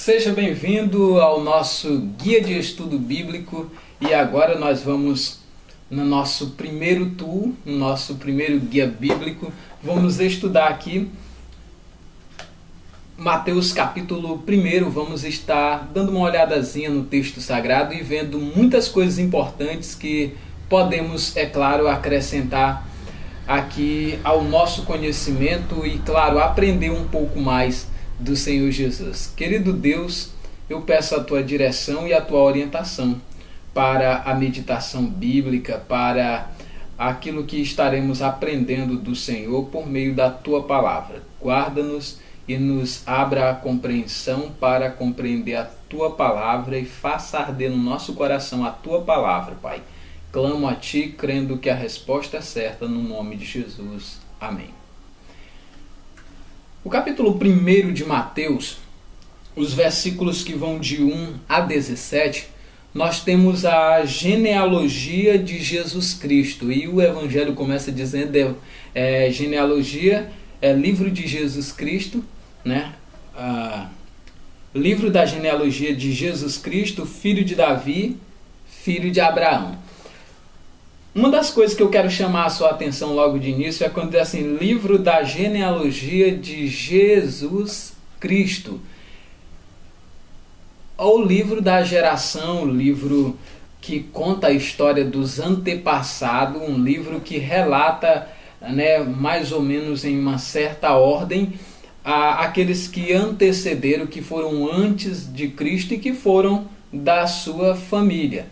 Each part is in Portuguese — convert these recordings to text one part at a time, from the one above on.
Seja bem-vindo ao nosso guia de estudo bíblico e agora nós vamos no nosso primeiro tool, no nosso primeiro guia bíblico, vamos estudar aqui Mateus capítulo 1, vamos estar dando uma olhadazinha no texto sagrado e vendo muitas coisas importantes que podemos, é claro, acrescentar aqui ao nosso conhecimento e, claro, aprender um pouco mais do Senhor Jesus. Querido Deus, eu peço a tua direção e a tua orientação para a meditação bíblica, para aquilo que estaremos aprendendo do Senhor por meio da tua palavra. Guarda-nos e nos abra a compreensão para compreender a tua palavra e faça arder no nosso coração a tua palavra, Pai. Clamo a ti, crendo que a resposta é certa, no nome de Jesus. Amém. O capítulo 1 de Mateus, os versículos que vão de 1 a 17, nós temos a genealogia de Jesus Cristo. E o Evangelho começa dizendo genealogia, livro de Jesus Cristo, né? Livro da genealogia de Jesus Cristo, filho de Davi, filho de Abraão. Uma das coisas que eu quero chamar a sua atenção logo de início é quando diz assim, livro da genealogia de Jesus Cristo. Ou livro da geração, livro que conta a história dos antepassados, um livro que relata, mais ou menos em uma certa ordem, aqueles que antecederam, que foram antes de Cristo e que foram da sua família.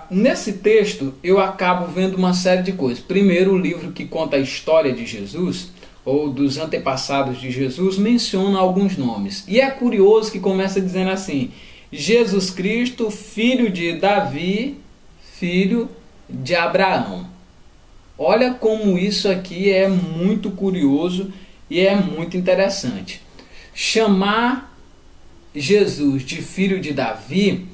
Nesse texto eu acabo vendo uma série de coisas. Primeiro, o livro que conta a história de Jesus, ou dos antepassados de Jesus, menciona alguns nomes. E é curioso que começa dizendo assim, Jesus Cristo, filho de Davi, filho de Abraão. Olha como isso aqui é muito curioso e é muito interessante. Chamar Jesus de filho de Davi,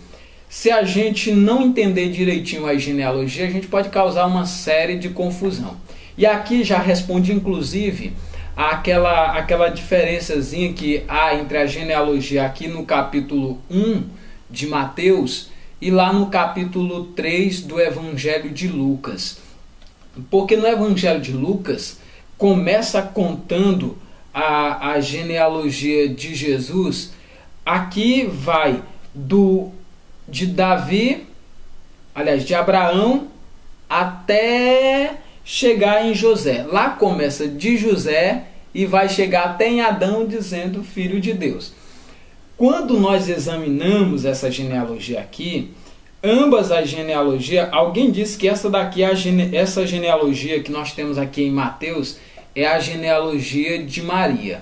se a gente não entender direitinho a genealogia, a gente pode causar uma série de confusão. E aqui já responde inclusive aquela diferençazinha que há entre a genealogia aqui no capítulo 1 de Mateus e lá no capítulo 3 do Evangelho de Lucas. Porque no Evangelho de Lucas começa contando a genealogia de Jesus. Aqui vai de Davi, aliás, de Abraão até chegar em José. Lá começa de José e vai chegar até em Adão dizendo filho de Deus. Quando nós examinamos essa genealogia aqui, ambas as genealogias, alguém disse que essa daqui, essa genealogia que nós temos aqui em Mateus, é a genealogia de Maria.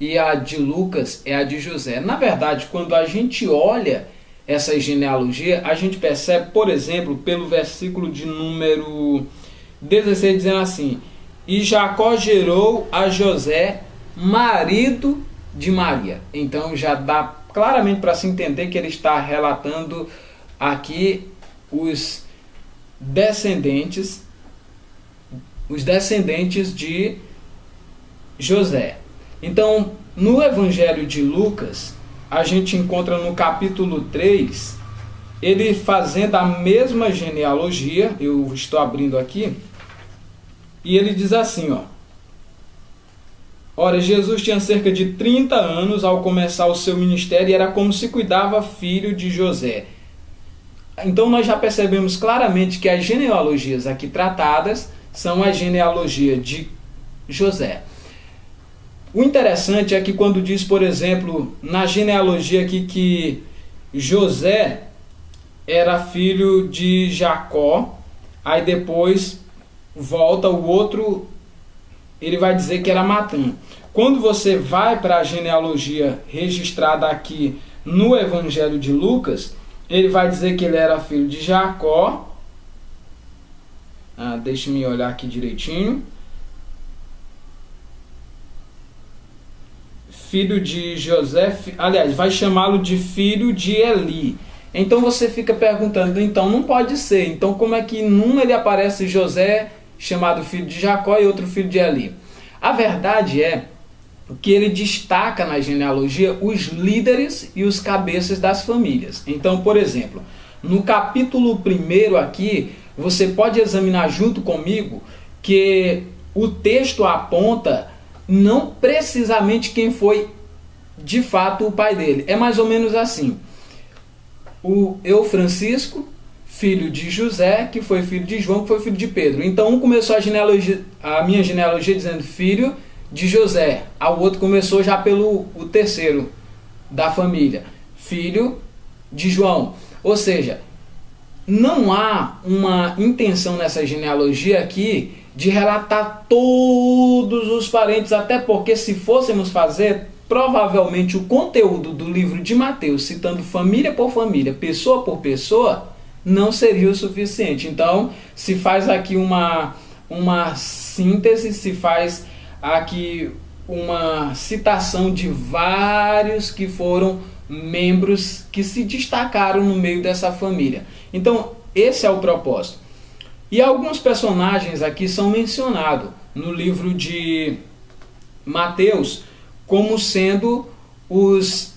E a de Lucas é a de José. Na verdade, quando a gente olha essa genealogia, a gente percebe, por exemplo, pelo versículo de número 16, dizendo assim, e Jacó gerou a José, marido de Maria. Então já dá claramente para se entender que ele está relatando aqui os descendentes de José. Então, no Evangelho de Lucas, a gente encontra no capítulo 3, ele fazendo a mesma genealogia, eu estou abrindo aqui, e ele diz assim, ora, Jesus tinha cerca de 30 anos ao começar o seu ministério e era como se cuidava filho de José. Então nós já percebemos claramente que as genealogias aqui tratadas são a genealogia de José. O interessante é que quando diz, por exemplo, na genealogia aqui que José era filho de Jacó, aí depois volta o outro, ele vai dizer que era Matã. Quando você vai para a genealogia registrada aqui no Evangelho de Lucas, ele vai dizer que ele era filho de Jacó. Deixa-me olhar aqui direitinho. Filho de José, aliás, vai chamá-lo de filho de Eli. Então você fica perguntando, então não pode ser. Então como é que num ele aparece José chamado filho de Jacó e outro filho de Eli? A verdade é que ele destaca na genealogia os líderes e os cabeças das famílias. Então, por exemplo, no capítulo 1 aqui, você pode examinar junto comigo que o texto aponta não precisamente quem foi de fato o pai dele. É mais ou menos assim: o Francisco, filho de José, que foi filho de João, que foi filho de Pedro. Então um começou a minha genealogia dizendo filho de José, o outro começou já pelo o terceiro da família, filho de João. Ou seja, não há uma intenção nessa genealogia aqui de relatar todos os parentes, até porque se fôssemos fazer, provavelmente o conteúdo do livro de Mateus, citando família por família, pessoa por pessoa, não seria o suficiente. Então, se faz aqui uma síntese, se faz aqui uma citação de vários que foram membros que se destacaram no meio dessa família. Então, esse é o propósito. E alguns personagens aqui são mencionados no livro de Mateus como sendo os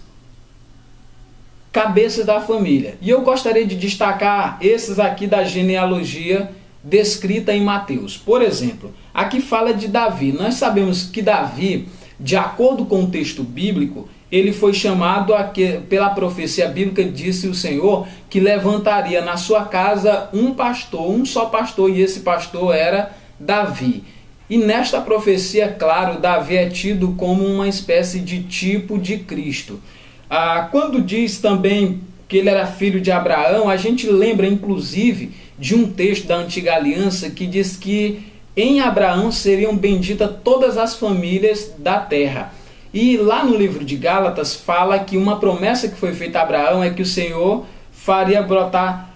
cabeças da família. E eu gostaria de destacar esses aqui da genealogia descrita em Mateus. Por exemplo, aqui fala de Davi. Nós sabemos que Davi, de acordo com o texto bíblico, ele foi chamado pela profecia bíblica, disse o Senhor, que levantaria na sua casa um pastor, um só pastor, e esse pastor era Davi. E nesta profecia, claro, Davi é tido como uma espécie de tipo de Cristo. Quando diz também que ele era filho de Abraão, a gente lembra inclusive de um texto da Antiga Aliança que diz que em Abraão seriam benditas todas as famílias da terra. E lá no livro de Gálatas fala que uma promessa que foi feita a Abraão é que o Senhor faria brotar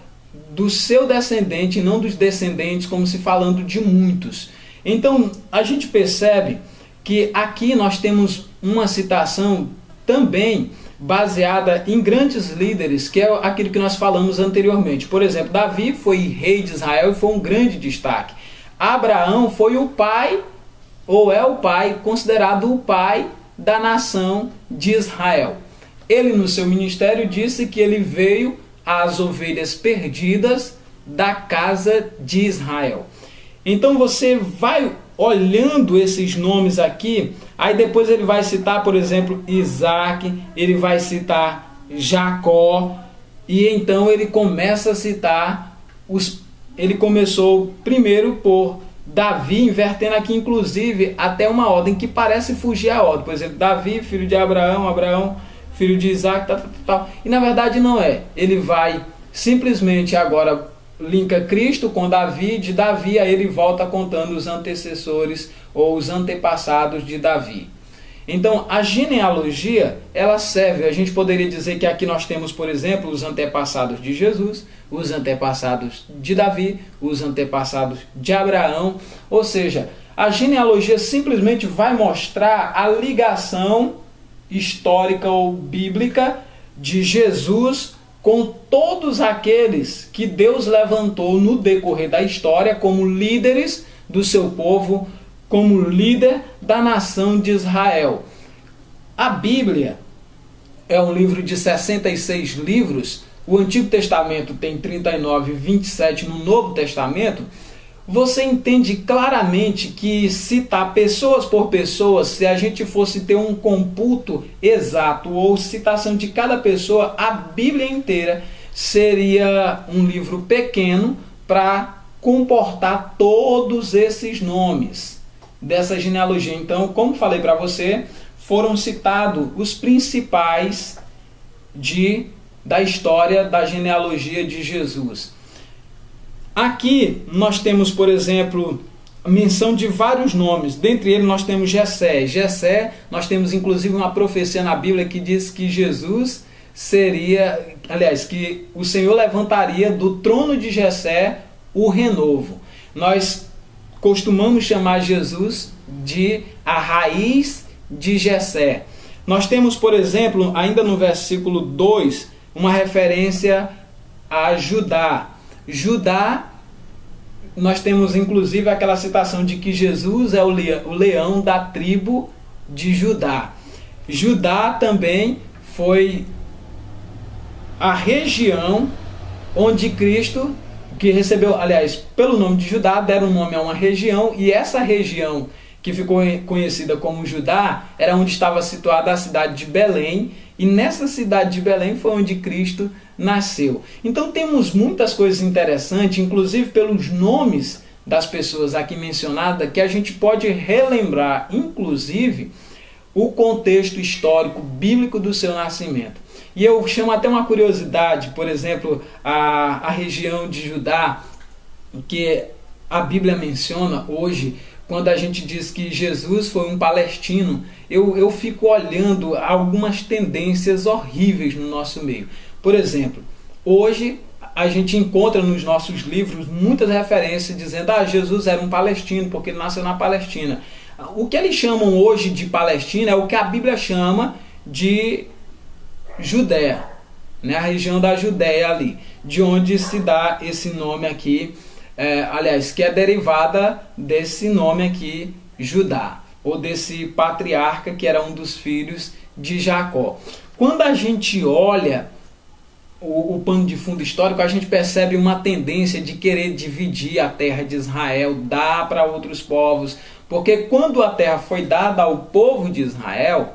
do seu descendente, não dos descendentes, como se falando de muitos. Então a gente percebe que aqui nós temos uma citação também baseada em grandes líderes, que é aquilo que nós falamos anteriormente. Por exemplo, Davi foi rei de Israel e foi um grande destaque. Abraão foi o pai, ou é o pai, considerado o pai da nação de Israel. Ele no seu ministério disse que ele veio às ovelhas perdidas da casa de Israel. Então você vai olhando esses nomes aqui, aí depois ele vai citar, por exemplo, Isaac, ele vai citar Jacó, e então ele começa a citar ele começou primeiro por Davi, invertendo aqui inclusive até uma ordem que parece fugir à ordem. Por exemplo, Davi, filho de Abraão, Abraão, filho de Isaac, tal. E na verdade não é. Ele vai simplesmente agora linka Cristo com Davi, de Davi aí ele volta contando os antecessores ou os antepassados de Davi. Então a genealogia, ela serve, a gente poderia dizer que aqui nós temos, por exemplo, os antepassados de Jesus, os antepassados de Davi, os antepassados de Abraão, ou seja, a genealogia simplesmente vai mostrar a ligação histórica ou bíblica de Jesus com todos aqueles que Deus levantou no decorrer da história como líderes do seu povo, como líder da nação de Israel. A Bíblia é um livro de 66 livros, o Antigo Testamento tem 39 e 27 no Novo Testamento. Você entende claramente que citar pessoas por pessoas, se a gente fosse ter um computo exato ou citação de cada pessoa, a Bíblia inteira seria um livro pequeno para comportar todos esses nomes dessa genealogia. Então, como falei para você, foram citados os principais da história da genealogia de Jesus. Aqui nós temos, por exemplo, a menção de vários nomes. Dentre eles nós temos Jessé. Jessé, nós temos inclusive uma profecia na Bíblia que diz que Jesus que o Senhor levantaria do trono de Jessé o renovo. Nós costumamos chamar Jesus de a raiz de Jessé. Nós temos, por exemplo, ainda no versículo 2, uma referência a Judá. Judá, nós temos inclusive aquela citação de que Jesus é o leão da tribo de Judá. Judá também foi a região onde Cristo, que recebeu, aliás, pelo nome de Judá, deram nome a uma região, e essa região que ficou conhecida como Judá era onde estava situada a cidade de Belém, e nessa cidade de Belém foi onde Cristo nasceu. Então temos muitas coisas interessantes, inclusive pelos nomes das pessoas aqui mencionadas, que a gente pode relembrar, inclusive, o contexto histórico bíblico do seu nascimento. E eu chamo até uma curiosidade, por exemplo, a região de Judá, que a Bíblia menciona hoje, quando a gente diz que Jesus foi um palestino, eu fico olhando algumas tendências horríveis no nosso meio. Por exemplo, hoje a gente encontra nos nossos livros muitas referências dizendo que Jesus era um palestino porque ele nasceu na Palestina. O que eles chamam hoje de Palestina é o que a Bíblia chama de Judéia, né? A região da Judéia ali, de onde se dá esse nome aqui, aliás, que é derivada desse nome aqui, Judá, ou desse patriarca que era um dos filhos de Jacó. Quando a gente olha o pano de fundo histórico, a gente percebe uma tendência de querer dividir a terra de Israel, dar para outros povos, porque quando a terra foi dada ao povo de Israel,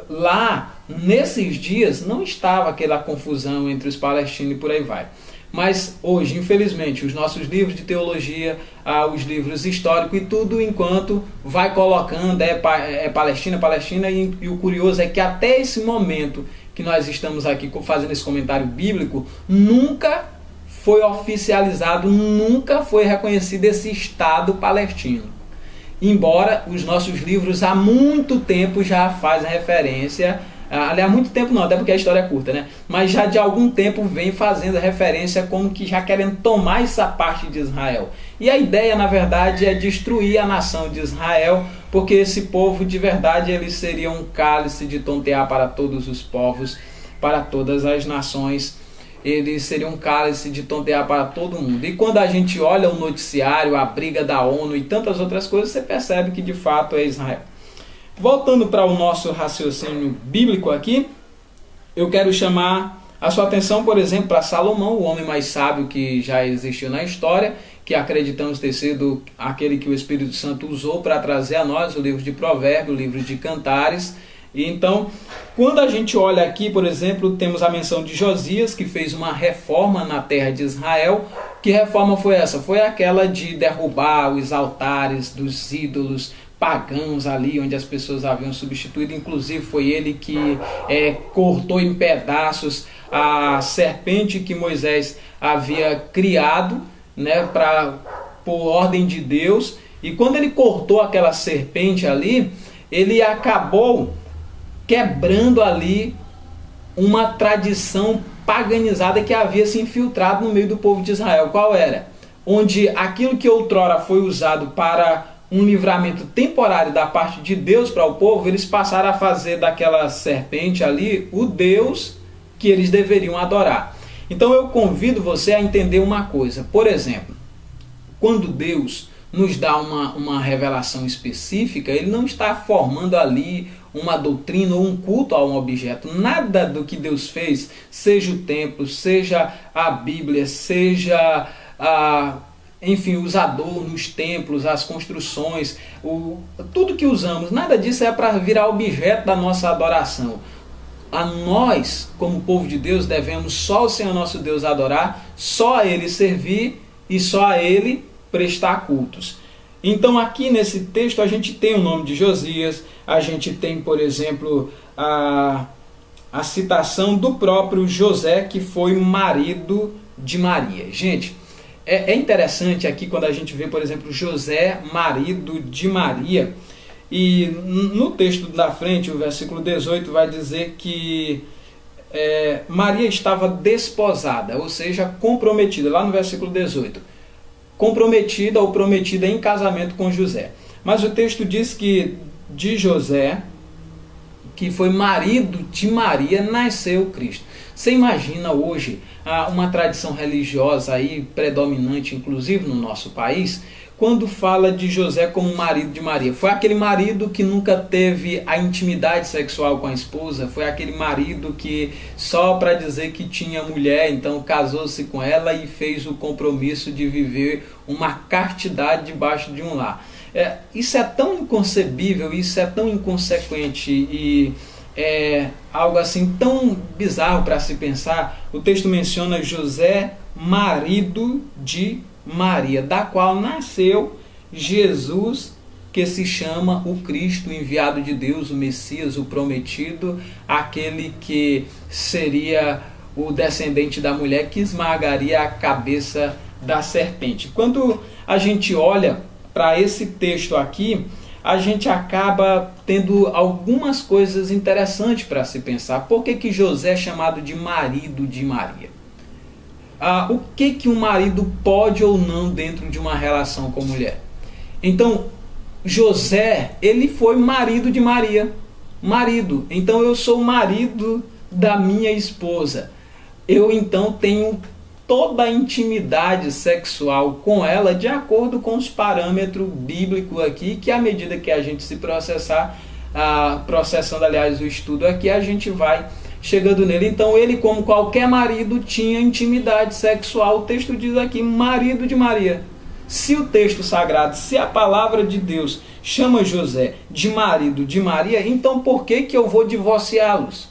lá, nesses dias, não estava aquela confusão entre os palestinos e por aí vai. Mas hoje, infelizmente, os nossos livros de teologia, os livros históricos e tudo, enquanto vai colocando, Palestina, Palestina, e o curioso é que até esse momento que nós estamos aqui fazendo esse comentário bíblico, nunca foi oficializado, nunca foi reconhecido esse Estado palestino. Embora os nossos livros há muito tempo já fazem referência, aliás, há muito tempo não, até porque a história é curta, né? Mas já de algum tempo vem fazendo referência como que já querendo tomar essa parte de Israel. E a ideia, na verdade, é destruir a nação de Israel, porque esse povo, de verdade, eles seriam um cálice de tontear para todos os povos, para todas as nações. Eles seriam um cálice de tontear para todo mundo. E quando a gente olha o noticiário, a briga da ONU e tantas outras coisas, você percebe que de fato é Israel. Voltando para o nosso raciocínio bíblico aqui, eu quero chamar a sua atenção, por exemplo, para Salomão, o homem mais sábio que já existiu na história, que acreditamos ter sido aquele que o Espírito Santo usou para trazer a nós o livro de Provérbios, o livro de Cantares. E então, quando a gente olha aqui, por exemplo, temos a menção de Josias, que fez uma reforma na terra de Israel. Que reforma foi essa? Foi aquela de derrubar os altares dos ídolos pagãos ali, onde as pessoas haviam substituído. Inclusive foi ele que cortou em pedaços a serpente que Moisés havia criado, né, por ordem de Deus. E quando ele cortou aquela serpente ali, ele acabou quebrando ali uma tradição paganizada que havia se infiltrado no meio do povo de Israel. Qual era? Onde aquilo que outrora foi usado para um livramento temporário da parte de Deus para o povo, eles passaram a fazer daquela serpente ali o Deus que eles deveriam adorar. Então eu convido você a entender uma coisa. Por exemplo, quando Deus nos dá uma revelação específica, ele não está formando ali uma doutrina ou um culto a um objeto. Nada do que Deus fez, seja o templo, seja a Bíblia, seja enfim, os adornos, os templos, as construções, tudo que usamos, nada disso é para virar objeto da nossa adoração. A nós, como povo de Deus, devemos só o Senhor nosso Deus adorar, só a Ele servir e só a Ele prestar cultos. Então aqui nesse texto a gente tem o nome de Josias, a gente tem, por exemplo, a citação do próprio José, que foi marido de Maria. Gente, é interessante aqui quando a gente vê, por exemplo, José, marido de Maria, e no texto da frente, o versículo 18 vai dizer que Maria estava desposada, ou seja, comprometida, lá no versículo 18, comprometida ou prometida em casamento com José. Mas o texto diz que de José, que foi marido de Maria, nasceu Cristo. Você imagina hoje uma tradição religiosa aí predominante, inclusive no nosso país, quando fala de José como marido de Maria? Foi aquele marido que nunca teve a intimidade sexual com a esposa? Foi aquele marido que só para dizer que tinha mulher, então casou-se com ela e fez o compromisso de viver uma castidade debaixo de um lar? Isso é tão inconcebível, isso é tão inconsequente e é algo assim tão bizarro para se pensar. O texto menciona José, marido de Maria, da qual nasceu Jesus, que se chama o Cristo, o enviado de Deus, o Messias, o prometido, aquele que seria o descendente da mulher que esmagaria a cabeça da serpente. Quando a gente olha para esse texto aqui, a gente acaba tendo algumas coisas interessantes para se pensar. Por que José é chamado de marido de Maria? O que um marido pode ou não dentro de uma relação com mulher? Então, José, ele foi marido de Maria. Marido. Então, eu sou marido da minha esposa. Eu, então, tenho toda a intimidade sexual com ela de acordo com os parâmetros bíblicos aqui, que à medida que a gente se processando, aliás, o estudo aqui, a gente vai chegando nele. Então ele, como qualquer marido, tinha intimidade sexual. O texto diz aqui, marido de Maria. Se o texto sagrado, se a palavra de Deus chama José de marido de Maria, então por que eu vou divorciá-los?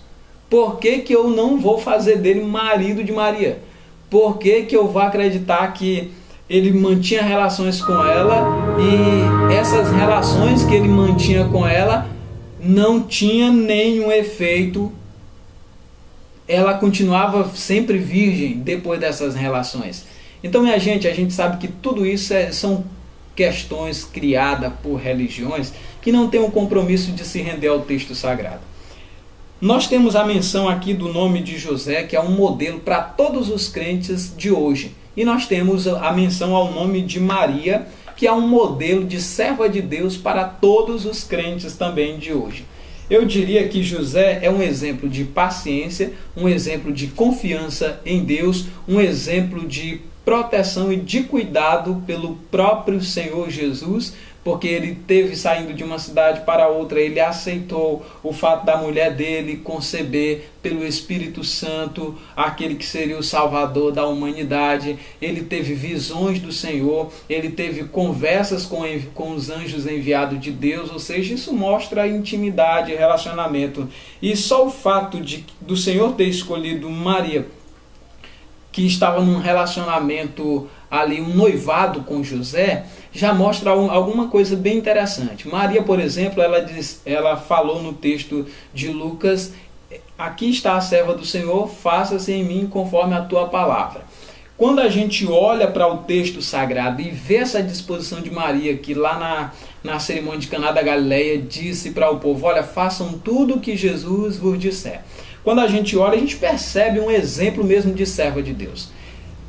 Por que eu não vou fazer dele marido de Maria? Por que eu vou acreditar que ele mantinha relações com ela e essas relações que ele mantinha com ela não tinha nenhum efeito? Ela continuava sempre virgem depois dessas relações. Então, minha gente, a gente sabe que tudo isso são questões criadas por religiões que não têm um compromisso de se render ao texto sagrado. Nós temos a menção aqui do nome de José, que é um modelo para todos os crentes de hoje. E nós temos a menção ao nome de Maria, que é um modelo de serva de Deus para todos os crentes também de hoje. Eu diria que José é um exemplo de paciência, um exemplo de confiança em Deus, um exemplo de proteção e de cuidado pelo próprio Senhor Jesus, porque ele teve saindo de uma cidade para outra, ele aceitou o fato da mulher dele conceber pelo Espírito Santo aquele que seria o Salvador da humanidade. Ele teve visões do Senhor, ele teve conversas com os anjos enviados de Deus, ou seja, isso mostra intimidade, relacionamento. E só o fato do Senhor ter escolhido Maria, que estava num relacionamento ali, um noivado com José, já mostra alguma coisa bem interessante. Maria, por exemplo, ela falou no texto de Lucas, aqui está a serva do Senhor, faça-se em mim conforme a tua palavra. Quando a gente olha para o texto sagrado e vê essa disposição de Maria, que lá na cerimônia de Caná da Galileia disse para o povo, olha, façam tudo o que Jesus vos disser. Quando a gente olha, a gente percebe um exemplo mesmo de serva de Deus.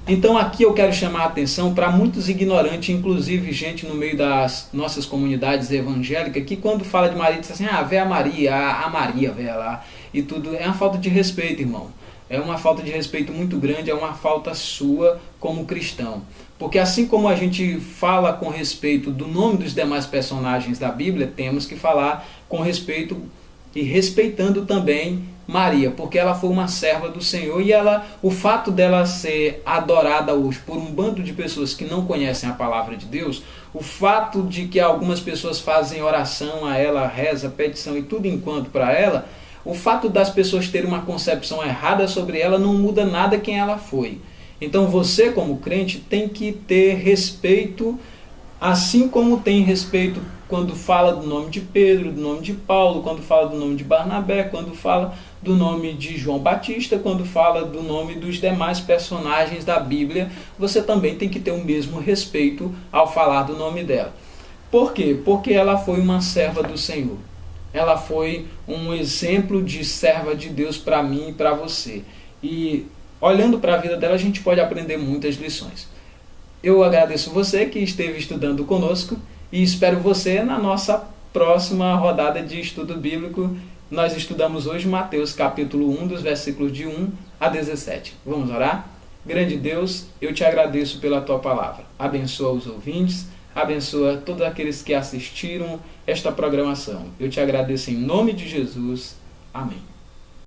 Então aqui eu quero chamar a atenção para muitos ignorantes, inclusive gente no meio das nossas comunidades evangélicas, que quando fala de Maria, diz assim, vê a Maria, vê lá, e tudo. É uma falta de respeito, irmão. É uma falta de respeito muito grande, é uma falta sua como cristão. Porque assim como a gente fala com respeito do nome dos demais personagens da Bíblia, temos que falar com respeito e respeitando também Maria, porque ela foi uma serva do Senhor e o fato dela ser adorada hoje por um bando de pessoas que não conhecem a palavra de Deus, o fato de que algumas pessoas fazem oração a ela, reza, petição e tudo enquanto para ela, o fato das pessoas terem uma concepção errada sobre ela não muda nada quem ela foi. Então você, como crente, tem que ter respeito, assim como tem respeito quando fala do nome de Pedro, do nome de Paulo, quando fala do nome de Barnabé, quando fala do nome de João Batista, quando fala do nome dos demais personagens da Bíblia, você também tem que ter o mesmo respeito ao falar do nome dela. Por quê? Porque ela foi uma serva do Senhor. Ela foi um exemplo de serva de Deus para mim e para você. E olhando para a vida dela, a gente pode aprender muitas lições. Eu agradeço você que esteve estudando conosco e espero você na nossa próxima rodada de estudo bíblico. Nós estudamos hoje Mateus capítulo 1, dos versículos de 1 a 17. Vamos orar? Grande Deus, eu te agradeço pela tua palavra. Abençoa os ouvintes, abençoa todos aqueles que assistiram esta programação. Eu te agradeço em nome de Jesus. Amém.